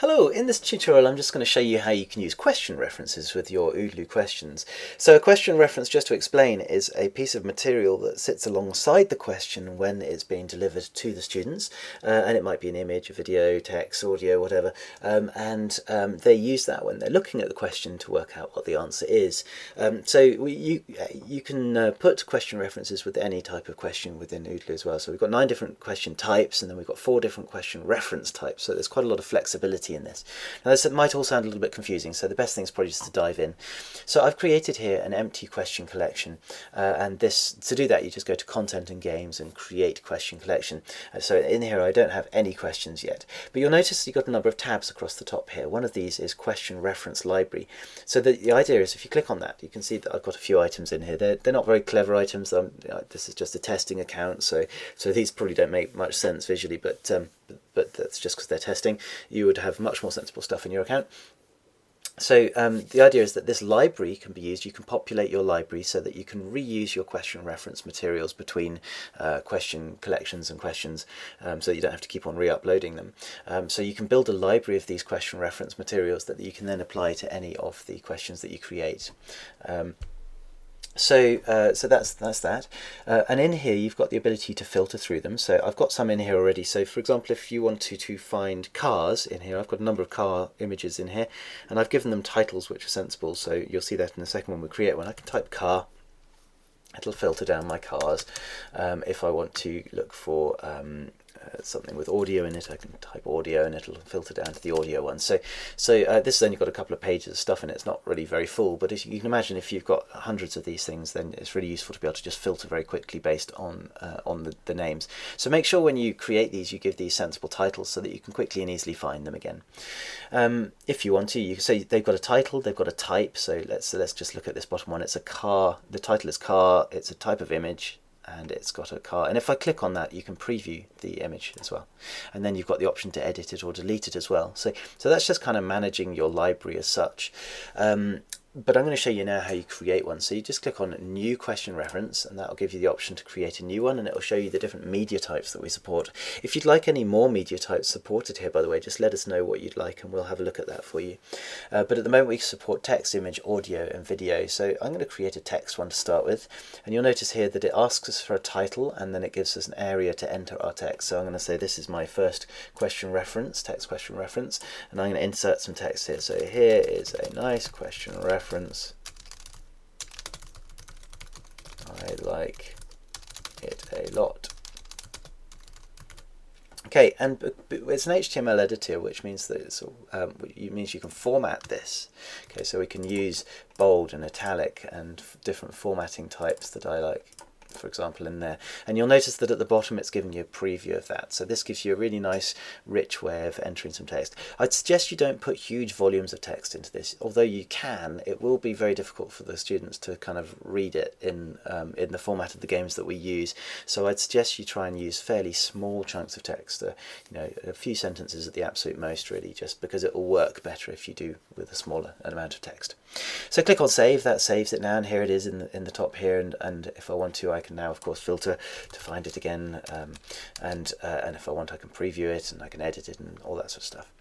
Hello, in this tutorial I'm just going to show you how you can use question references with your oodlü questions. So a question reference, just to explain, is a piece of material that sits alongside the question when it's being delivered to the students, and it might be an image, a video, text, audio, whatever, and they use that when they're looking at the question to work out what the answer is. You can put question references with any type of question within oodlü as well. So we've got 9 different question types, and then we've got 4 different question reference types, so there's quite a lot of flexibility in this. Now this might all sound a little bit confusing, so the best thing is probably just to dive in. So I've created here an empty question collection, and to do that you just go to Content and Games and Create Question Collection. So in here I don't have any questions yet, but you'll notice you've got a number of tabs across the top here. One of these is Question Reference Library. So the idea is, if you click on that, you can see that I've got a few items in here. They're not very clever items. This is just a testing account, so these probably don't make much sense visually, but that's just because they're testing. You would have much more sensible stuff in your account. So the idea is that this library can be used. You can populate your library so that you can reuse your question reference materials between question collections and questions, so you don't have to keep on re-uploading them. So you can build a library of these question reference materials that you can then apply to any of the questions that you create. So that's that, and in here you've got the ability to filter through them. So I've got some in here already. So for example, if you wanted to find cars in here, I've got a number of car images in here, and I've given them titles which are sensible. So you'll see that in a second when we create one. I can type car, it'll filter down my cars. If I want to look for something with audio in it, I can type audio and it'll filter down to the audio one. So this has only got a couple of pages of stuff in it. It's not really very full, but as you can imagine, if you've got hundreds of these things, then it's really useful to be able to just filter very quickly based on the names. So make sure when you create these, you give these sensible titles so that you can quickly and easily find them again. If you want to, you can say they've got a title, they've got a type. So let's just look at this bottom one. It's a car. The title is car. It's a type of image, and it's got a car, and if I click on that you can preview the image as well, and then you've got the option to edit it or delete it as well. So that's just kind of managing your library as such. But I'm going to show you now how you create one. So you just click on New Question Reference, and that will give you the option to create a new one, and it will show you the different media types that we support. If you'd like any more media types supported here, by the way, just let us know what you'd like and we'll have a look at that for you. But at the moment we support text, image, audio and video. So I'm going to create a text one to start with, and you'll notice here that it asks us for a title and then it gives us an area to enter our text. So I'm going to say this is my first question reference, text question reference, and I'm going to insert some text here. So here is a nice question reference. I like it a lot. Okay, and it's an HTML editor, which means that it means you can format this. Okay, so we can use bold and italic and different formatting types that I like, for example, in there. And you'll notice that at the bottom it's giving you a preview of that. So this gives you a really nice rich way of entering some text. I'd suggest you don't put huge volumes of text into this. Although you can, it will be very difficult for the students to kind of read it in the format of the games that we use. So I'd suggest you try and use fairly small chunks of text, a few sentences at the absolute most, really, just because it will work better if you do with a smaller amount of text. So click on Save. That saves it now, and here it is in the top here, and if I want to I can now of course filter to find it again, and if I want I can preview it and I can edit it and all that sort of stuff.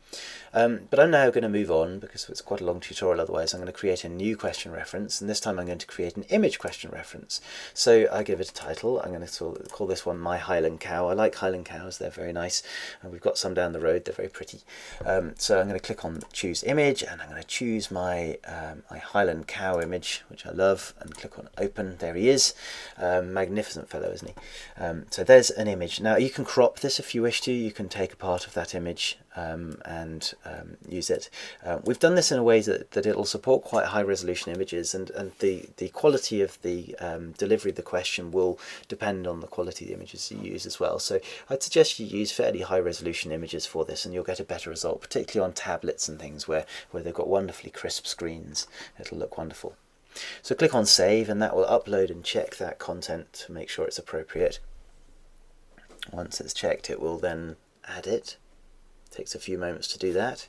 But I'm now going to move on because it's quite a long tutorial otherwise. I'm going to create a new question reference, and this time I'm going to create an image question reference. So I give it a title. I'm going to call this one My Highland Cow. I like Highland cows, they're very nice, and we've got some down the road, they're very pretty. So I'm going to click on Choose Image, and I'm going to choose my Highland Cow image, which I love, and click on Open. There he is. Magnificent fellow, isn't he? So there's an image. Now you can crop this if you wish to. You can take a part of that image and use it. We've done this in a way that it'll support quite high resolution images, and the quality of the delivery of the question will depend on the quality of the images you use as well. So I'd suggest you use fairly high resolution images for this, and you'll get a better result, particularly on tablets and things where they've got wonderfully crisp screens. It'll look wonderful. So click on Save, and that will upload and check that content to make sure it's appropriate. Once it's checked, it will then add it. Takes a few moments to do that.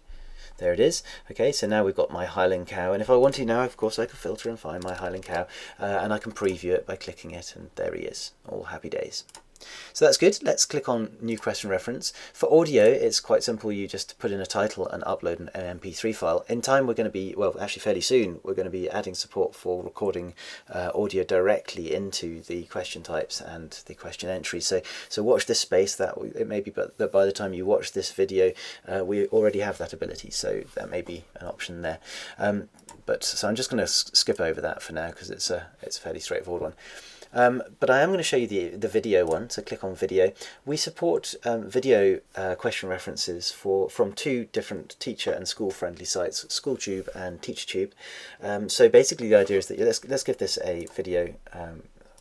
There it is. Okay, so now we've got my Highland Cow, and if I want to now, of course, I can filter and find my Highland Cow, and I can preview it by clicking it, and there he is. All happy days. So that's good. Let's click on new question reference. For audio, it's quite simple. You just put in a title and upload an MP3 file. In time, we're going to be, well, actually fairly soon, we're going to be adding support for recording audio directly into the question types and the question entries. So watch this space. That it may be, but by the time you watch this video, we already have that ability. So that may be an option there. So I'm just going to skip over that for now because it's a fairly straightforward one. But I am going to show you the video one, so click on video. We support video question references from 2 different teacher and school friendly sites, SchoolTube and TeacherTube. So basically the idea is that let's give this a video,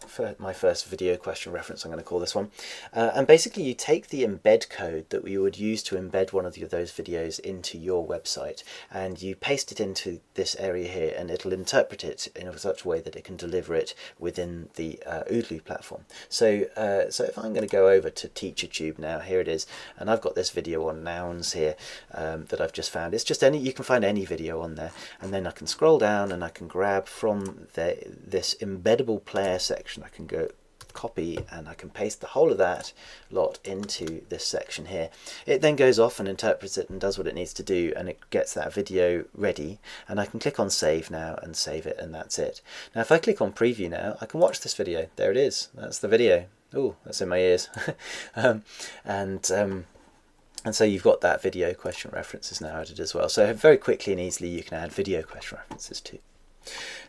for my first video question reference, I'm going to call this one. And basically you take the embed code that we would use to embed one of those videos into your website, and you paste it into this area here, and it'll interpret it in such a way that it can deliver it within the oodlü platform. So if I'm going to go over to TeacherTube now, here it is, and I've got this video on nouns here that I've just found. It's just you can find any video on there, and then I can scroll down and I can grab from this embeddable player section. I can go copy and I can paste the whole of that lot into this section here. It then goes off and interprets it and does what it needs to do, and it gets that video ready, and I can click on save now and save it, and that's it. Now if I click on preview now, I can watch this video. There it is. That's the video. Oh, that's in my ears. And so you've got that video question references now added as well. So very quickly and easily you can add video question references too.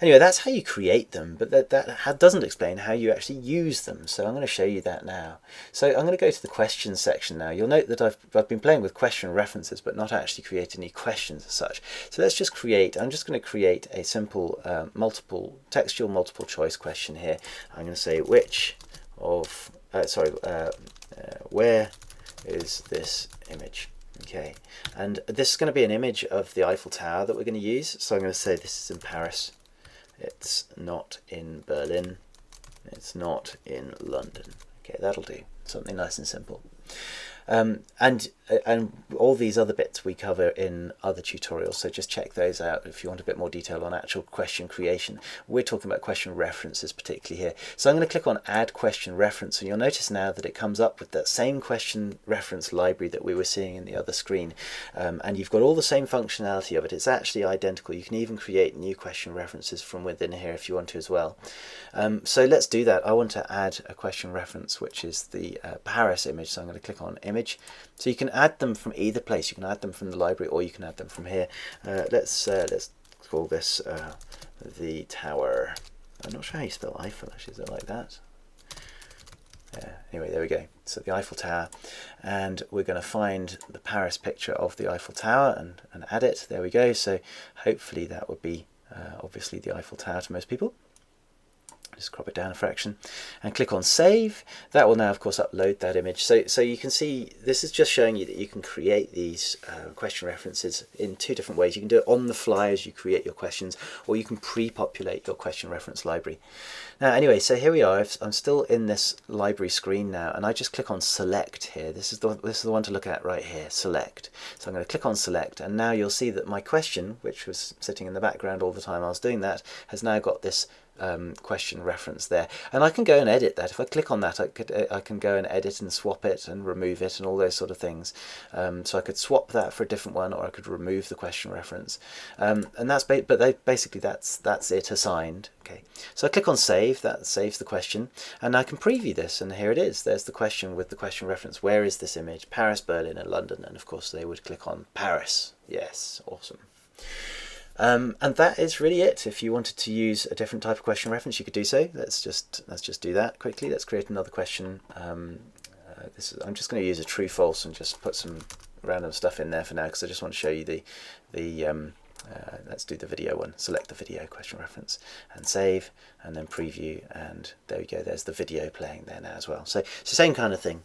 Anyway, that's how you create them, but that doesn't explain how you actually use them. So I'm going to show you that now. So I'm going to go to the questions section now. You'll note that I've been playing with question references, but not actually create any questions as such. So let's just I'm just going to create a simple textual multiple choice question here. I'm going to say where is this image? Okay, and this is going to be an image of the Eiffel Tower that we're going to use. So I'm going to say this is in Paris. It's not in Berlin. It's not in London. Okay, that'll do. Something nice and simple. And all these other bits we cover in other tutorials, so just check those out if you want a bit more detail on actual question creation. We're talking about question references particularly here. So I'm going to click on add question reference, and you'll notice now that it comes up with that same question reference library that we were seeing in the other screen, and you've got all the same functionality of it. It's actually identical. You can even create new question references from within here if you want to as well. So let's do that. I want to add a question reference which is the Paris image, so I'm going to click on image. So you can add them from either place. You can add them from the library, or you can add them from here. Let's call this the tower. I'm not sure how you spell Eiffel actually. Is it like that? Yeah. Anyway, there we go. So the Eiffel Tower, and we're going to find the Paris picture of the Eiffel Tower and add it. There we go. So hopefully that would be obviously the Eiffel Tower to most people. Just crop it down a fraction and click on save. That will now of course upload that image. So you can see this is just showing you that you can create these question references in 2 different ways. You can do it on the fly as you create your questions, or you can pre-populate your question reference library. Now anyway, so here we are. I'm still in this library screen now, and I just click on select here. This is the one to look at right here, select. So I'm going to click on select, and now you'll see that my question, which was sitting in the background all the time I was doing that, has now got this question reference there, and I can go and edit that. If I click on that, I can go and edit and swap it and remove it and all those sort of things. So I could swap that for a different one, or I could remove the question reference, and that's basically that's it assigned. Okay, so I click on save. That saves the question, and I can preview this, and here it is. There's the question with the question reference. Where is this image? Paris, Berlin, and London. And of course they would click on Paris. Yes, awesome. And that is really it. If you wanted to use a different type of question reference, you could do so. Let's just do that quickly. Let's create another question. I'm just going to use a true false and just put some random stuff in there for now, because I just want to show you let's do the video one. Select the video question reference and save, and then preview, and there we go. There's the video playing there now as well. So it's the same kind of thing.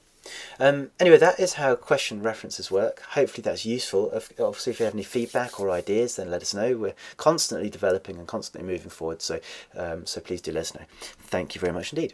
Anyway, that is how question references work. Hopefully that's useful. Obviously, if you have any feedback or ideas, then let us know. We're constantly developing and constantly moving forward, so please do let us know. Thank you very much indeed.